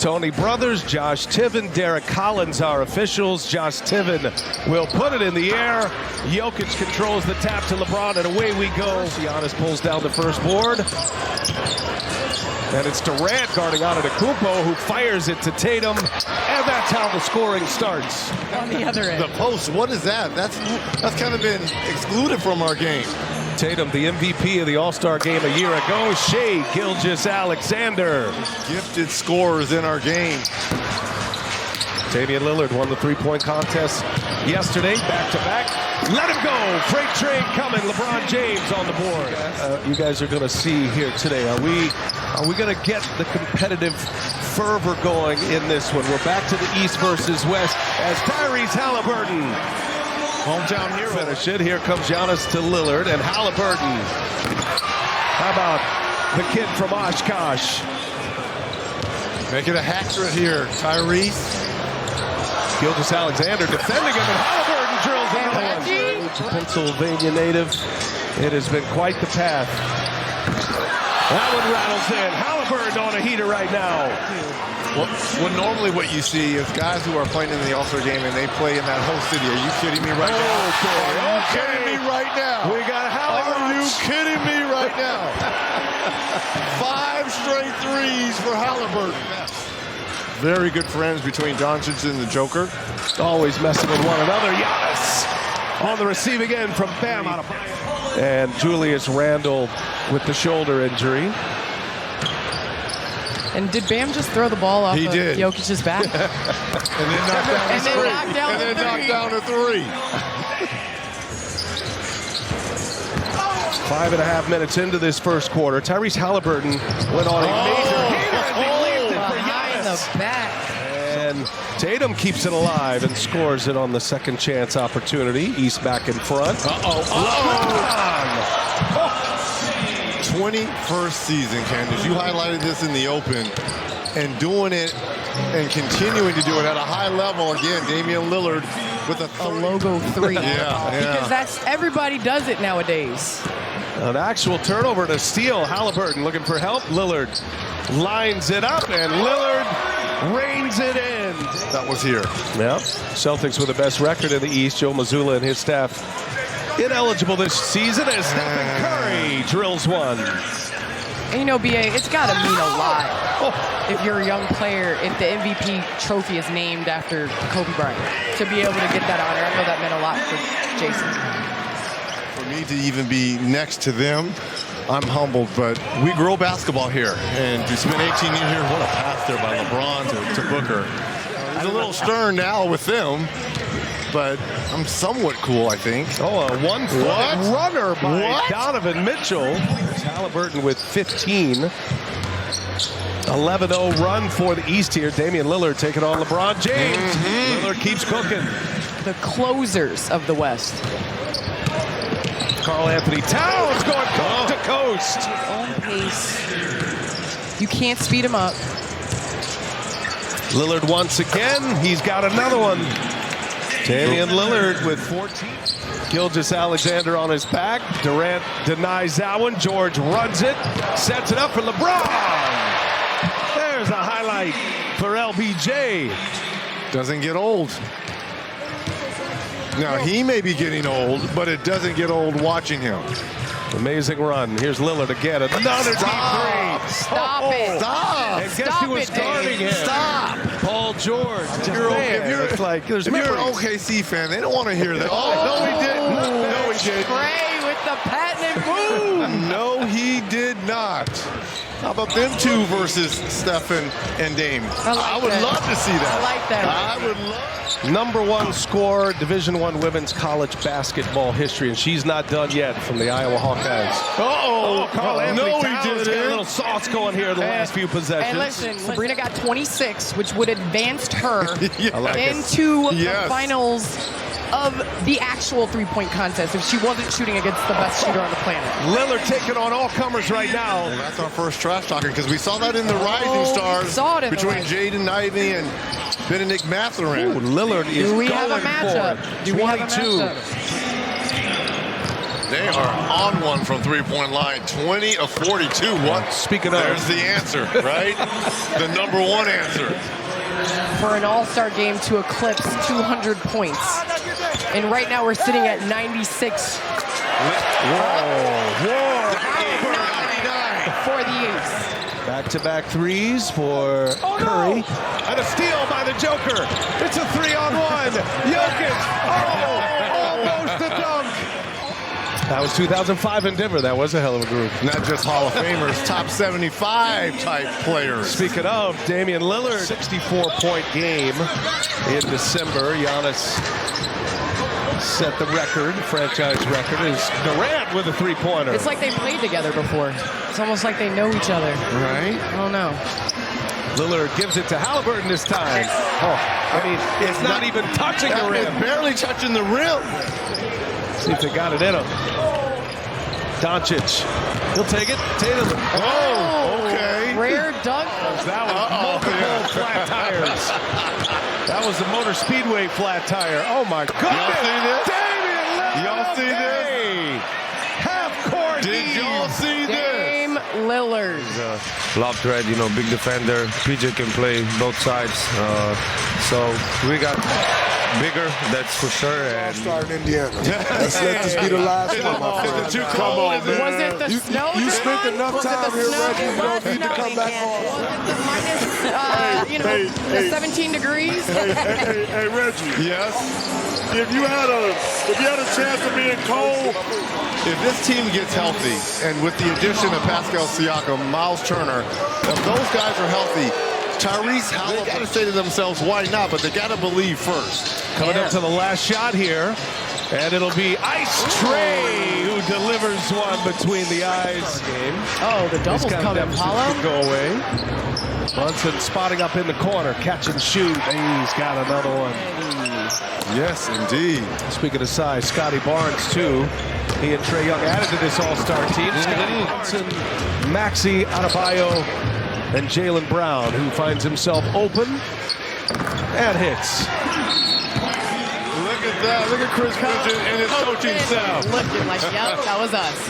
Tony Brothers, Josh Tiven, Derek Collins, our officials. Josh Tiven will put it in the air. Jokic controls the tap to LeBron, and away we go. Giannis pulls down the first board. And it's Durant guarding Antetokounmpo, who fires it to Tatum. And that's how the scoring starts. On the other end. The post, what is that? That's kind of been excluded from our game. Tatum, the MVP of the All-Star game a year ago. Shai Gilgeous-Alexander. Gifted scorers in our game. Damian Lillard won the three-point contest yesterday, back-to-back. Let him go. Freight train coming. LeBron James on the board. You guys are going to see here today. Are we going to get the competitive fervor going in this one? We're back to the East versus West as Tyrese Halliburton, hometown hero, finish it. Here comes Giannis to Lillard and Halliburton. How about the kid from Oshkosh? Make it a hat trick here, Tyrese. Gilgeous-Alexander defending him, and Halliburton drills another one. Pennsylvania native. It has been quite the path. That one rattles in. Halliburton on a heater right now. Well, normally what you see is guys who are playing in the All-Star game and they play in that whole city. Are you kidding me right now? Are you kidding me right now? We got Halliburton. Are you kidding me right now? 5 straight threes for Halliburton. Very good friends between Doncic and the Joker. Always messing with one another. Giannis on the receiving end from Bam out of. And Julius Randle with the shoulder injury. And did Bam just throw the ball off of Jokic's back? and then knock down a three. 5.5 minutes into this first quarter, Tyrese Halliburton went on a major heater as he leaves it for Giannis. The back. And Tatum keeps it alive and scores it on the second chance opportunity. East back in front. 21st season, Candace. You highlighted this in the Open, and doing it and continuing to do it at a high level. Again, Damian Lillard with a logo 3. Yeah. Because everybody does it nowadays. An actual turnover to steal. Halliburton looking for help. Lillard lines it up, and Lillard reins it in. That was here. Yep. Celtics with the best record in the East. Joe Mazzulla and his staff ineligible this season as Stephen Curry drills one. And you know, BA, it's got to mean a lot if you're a young player, if the MVP trophy is named after Kobe Bryant. To be able to get that honor, I know that meant a lot for Jason. For me to even be next to them, I'm humbled, but we grow basketball here. And to spend 18 years here, what a path there by LeBron to Booker. It's a little stern now with them, but I'm somewhat cool, I think. Oh, a one-foot runner by Donovan Mitchell. There's Halliburton with 15. 11-0 run for the East here. Damian Lillard taking on LeBron James. Lillard keeps cooking. The closers of the West. Karl Anthony Towns going coast to coast. Own pace. You can't speed him up. Lillard once again. He's got another one. Damian Lillard with 14. Gilgeous-Alexander on his back. Durant denies that one. George runs it. Sets it up for LeBron. There's a highlight for LBJ. Doesn't get old. Now, he may be getting old, but it doesn't get old watching him. Amazing run. Here's Lillard again. Another deep three. Stop it. Stop. And guess who was guarding him? Stop. Paul George. If you're an OKC fan, they don't want to hear that. No, he didn't. No, he didn't. Trey with the patented boom. No, he did not. How about them two versus Stephen and Dame? I would love to see that. I like that. I would love. Number 1 scorer, Division I women's college basketball history, and she's not done yet from the Iowa Hawkeyes. Karl Anthony Towns he did got a little sauce going here the last few possessions. And listen, Sabrina got 26, which would advanced her like into the finals of the actual three-point contest if she wasn't shooting against the best shooter on the planet. Lillard taking on all comers right now. Well, that's our first trash talking because we saw that in the Rising Stars between Jaden Ivey and Benedict Mathurin. Ooh, Lillard is Do we going have a matchup? for it. Do we have a matchup? They are on one from three-point line. 20 of 42. What? Speaking of, There's the answer, right? The number one answer. For an all-star game to eclipse 200 points. And right now we're sitting at 96 whoa. for the A's. Back-to-back threes for Curry. And a steal by the Joker. It's a 3-on-1. Jokic. Almost a dunk. That was 2005 in Denver. That was a hell of a group. Not just Hall of Famers, top 75 type players. Speaking of, Damian Lillard, 64-point game in December. Giannis set the record, franchise record, is Durant with a three-pointer. It's like they played together before. It's almost like they know each other. Right? I don't know. Lillard gives it to Halliburton this time. I mean, it's not even touching the rim. Barely touching the rim. See if they got it in him. Doncic. He'll take it. Tatum. Oh, okay. Rare dunk. That was multiple flat tires. That was the Motor Speedway flat tire. Oh, my goodness. Y'all see this? Damian Lillard. Y'all see this? Half-court Did y'all see this? Dame Lillard. Lob threat, you know, big defender. PJ can play both sides. So we got bigger, that's for sure. And Start in Indiana. Let's let this be the last one, my friend. Too Come cold. on, man. Was it the snow? You spent enough Was it time the here, snow? Reggie. You don't need to come back home. Was it the minus, the 17 degrees? Hey, Reggie, Yes. if you had a chance of being cold, If this team gets healthy, and with the addition of Pascal Siakam, Miles Turner, if those guys are healthy, Tyrese Halliburton, they got to say to themselves, why not? But they got to believe first. Coming up to the last shot here. And it'll be Ice Trey who delivers one between the eyes. Oh, the double's This kind of coming, deficit Paulo. could go away. Brunson spotting up in the corner, catch and shoot. He's got another one. Yes, indeed. Speaking of size, Scotty Barnes, too. He and Trae Young added to this all-star team. Scotty Brunson, Maxey Adebayo, and Jaylen Brown, who finds himself open and hits. Look at that. Look at Chris Bridges and his coaching staff. Looking like, yep, that was us.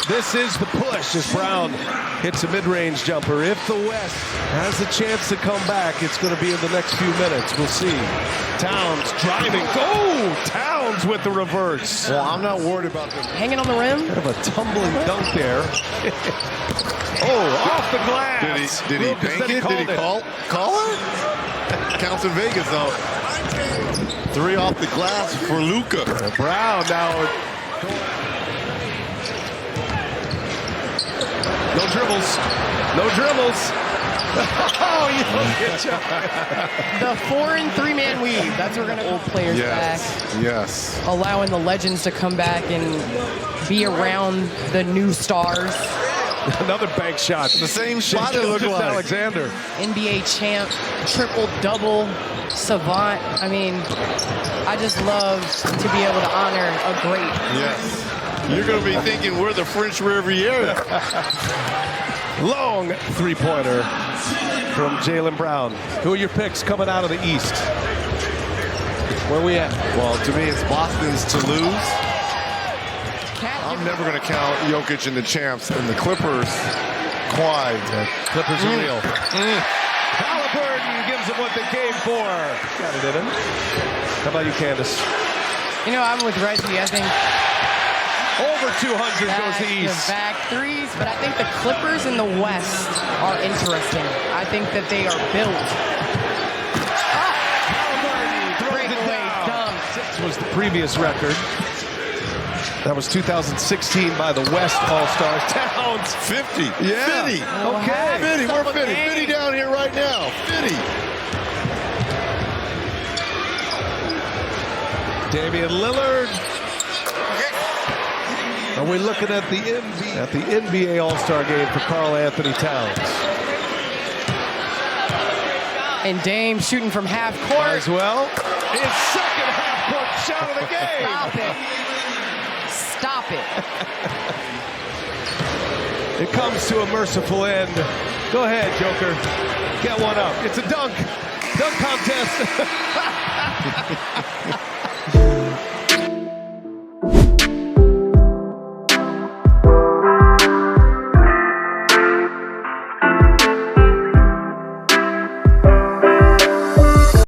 This is the push as Brown hits a mid-range jumper. If the West has a chance to come back, it's going to be in the next few minutes. We'll see. Towns driving. Oh, Towns with the reverse. Well, I'm not worried about them. Hanging on the rim. Kind of a tumbling dunk there. Off the glass. Did he Wilkins bank said it? Did he call it? Counts in Vegas, though. 3 off the glass for Luka. Brown now. No dribbles. No dribbles. Oh, you don't get you. The 4- and 3-man weave. That's where we're going to old players back. Yes. Allowing the legends to come back and be around the new stars. Another bank shot. The same shot it looked like. Alexander. NBA champ, triple-double, savant. I mean, I just love to be able to honor a great. Yes. You're going to be thinking we're the French Riviera. Long three-pointer from Jaylen Brown. Who are your picks coming out of the East? Where are we at? Well, to me, it's Boston's to lose. I'm never going to count Jokic and the champs and the Clippers. Kawhi. Clippers are real. Halliburton gives them what they came for. Got it in him. How about you, Candace? You know, I'm with Reggie. I think Over 200 goes the East. back threes, but I think the Clippers in the West are interesting. I think that they are built. Halliburton throws it Breakaway down. dunk. This was the previous record. That was 2016 by the West All-Stars. Towns. 50. Yeah. 50. Okay. 50. We're 50. 50 down here right now. 50. Damian Lillard. Are we looking at the NBA All-Star game for Karl Anthony Towns? And Dame shooting from half court. As well. His second half-court shot of the game. Stop it. It comes to a merciful end. Go ahead, Joker. Get one up. It's a dunk. Dunk contest.